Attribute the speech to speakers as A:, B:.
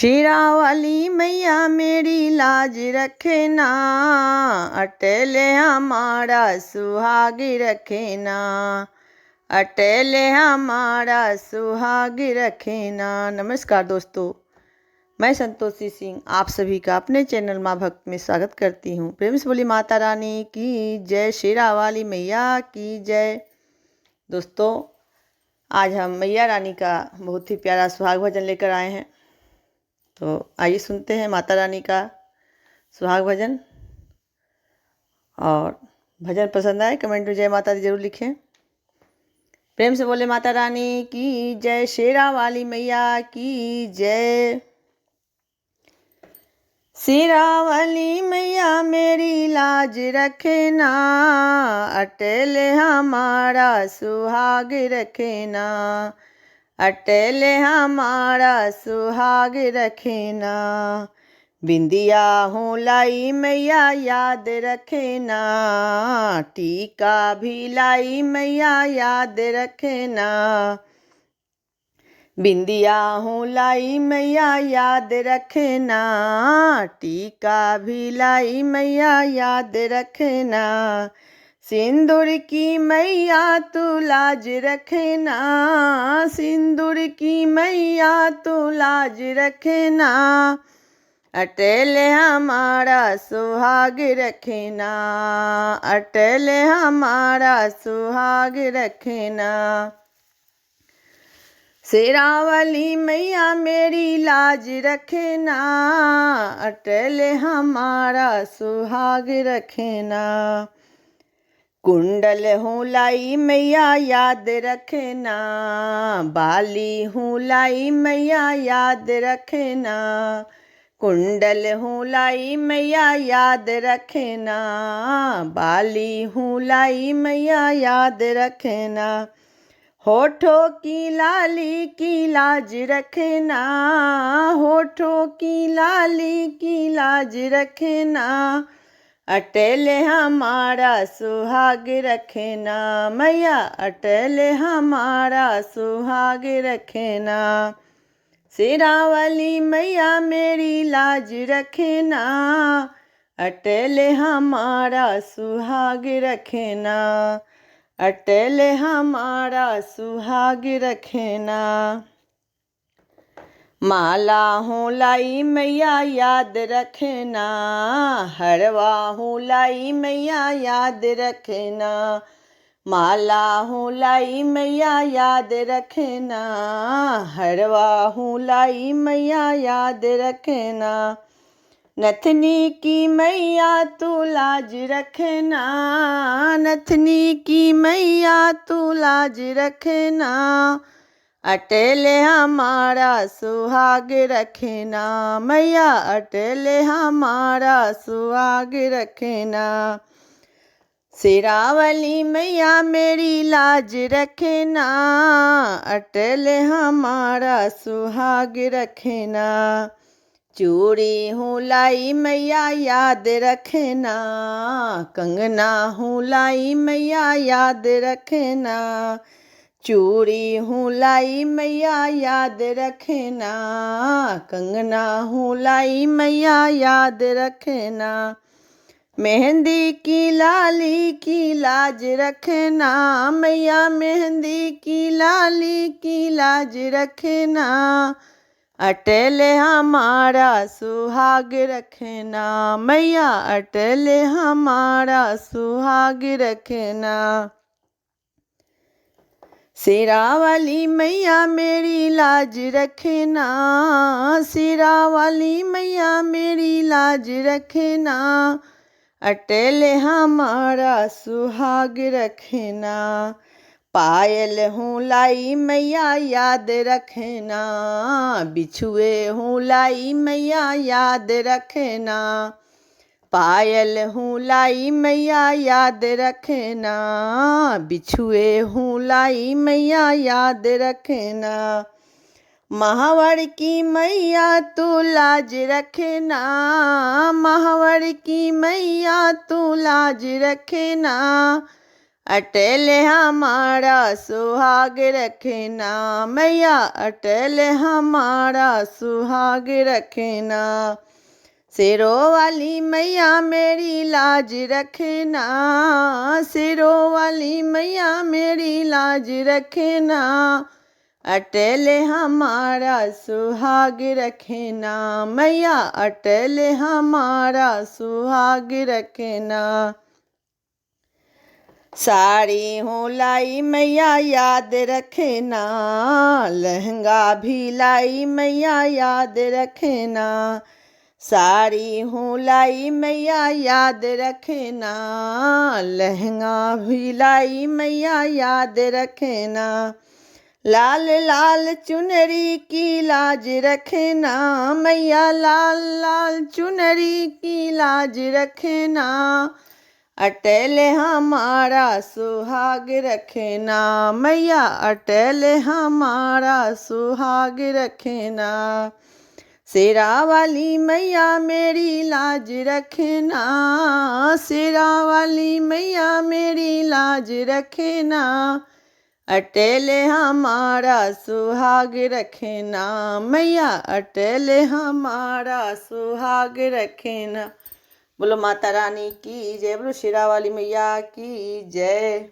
A: शेरा वाली मैया मेरी लाज रखे ना, अटल हमारा सुहाग रखे ना, अटल हमारा सुहाग रखे ना। नमस्कार दोस्तों, मैं संतोषी सिंह आप सभी का अपने चैनल माँ भक्त में स्वागत करती हूँ। प्रेम से बोली माता रानी की जय, शेरा वाली मैया की जय। दोस्तों, आज हम मैया रानी का बहुत ही प्यारा सुहाग भजन लेकर आए हैं। तो आइए सुनते हैं माता रानी का सुहाग भजन। और भजन पसंद आए कमेंट में जय माता दी जरूर लिखें। प्रेम से बोले माता रानी की जय, शेरा वाली मैया की जय। शेरा वाली मैया मेरी लाज रखे ना, अटल हमारा सुहाग रखे ना, अटल हमारा सुहाग रखे ना। बिंदिया हूँ लाई मैया याद रखे ना, टीका भी लाई मैया याद रखे ना। बिंदिया हूँ लाई मैया याद रखे ना, टीका भी लाई मैया याद रखे ना। सिंदूर की मैया तू लाज रखे ना, सिंदूर की मैया तू लाज रखे ना, अटल हमारा सुहाग रखे ना, अटल हमारा सुहाग रखे ना। शेरा वाली मैया मेरी लाज रखे ना, अटल हमारा सुहाग रखे ना। कुंडल हूँ लाई मैया याद रखे ना, बाली हूँ लाई मैया याद रखे ना। कुंडल हूँ लाई मैया याद रखे ना, बाली हूँ लाई मैया याद रखे ना। होठों की लाली की लाज रखे ना, होठों की लाली की लाज रखे ना, अटल हमारा सुहाग रखे ना मैया, अटल हमारा सुहाग रखे ना। शेरा वाली मैया मेरी लाज रखे ना, अटल हमारा सुहाग रखे ना, अटल हमारा सुहाग रखे ना। माला हूँ लाई मैया याद रखे ना, हरवा हूँ लाई मैया याद रखे ना। माला हूँ लाई मैया याद रखे ना, हरवा हूँ लाई मैया याद रखे ना। नथनी की मैया तू लाज रखे ना, नथनी की मैया तू लाज रखे ना, अटल हमारा सुहाग रखे ना मैया, अटल हमारा सुहाग रखे ना। शेरा वाली मैया मेरी लाज रखे ना, अटल हमारा सुहाग रखे ना। चूड़ी हूँ लाई मैया याद रखे ना, कंगना हूँ लाई मैया याद रखे ना। चूड़ी हूँ लाई मैया याद रखे ना, कंगना हूँ लाई मैया याद रखे ना। मेहंदी की लाली की लाज रखे ना मैया, मेहंदी की लाली की लाज रखे ना, अटल हमारा सुहाग रखे ना मैया, अटल हमारा सुहाग रखे ना। शेरा वाली मैया मेरी लाज रखे ना, शेरा वाली मैया मेरी लाज रखे ना, अटल हमारा सुहाग रखे ना। पायल हूँ लाई मैया याद रखे ना, बिछुए हूँ लाई मैया याद रखे ना। पायल हूँ लाई मैया याद रखे ना, बिछुए हूँ लाई मैया याद रखे ना। महावर की मैया तू लाज रखे ना, महावर की मैया तू लाज रखे ना, अटल हमारा सुहाग रखना, मैया अटल हमारा सुहाग रखना। सिरों वाली मैया मेरी लाज रखना, सिरों वाली मैया मेरी लाज रखना। अटल हमारा सुहाग रखना, मैया अटल हमारा सुहाग रखना। साड़ी हूँ लाई मैया याद रखना, लहंगा भी लाई मैया याद रखना। साड़ी हूँ लाई मैया याद रखना, लहंगा भी लाई मैया याद रखना। लाल लाल चुनरी की लाज रखना, मैया लाल लाल चुनरी की लाज रखना। अटल हमारा सुहाग रखना, मैया अटल हमारा सुहाग रखना। शेरा वाली मैया मेरी लाज रखना, शेरा वाली मैया मेरी लाज रखना। अटल हमारा सुहाग रखना, मैया अटल हमारा सुहाग रखना। बोलो माता रानी की जय, बोलो शेरा वाली मैया की जय।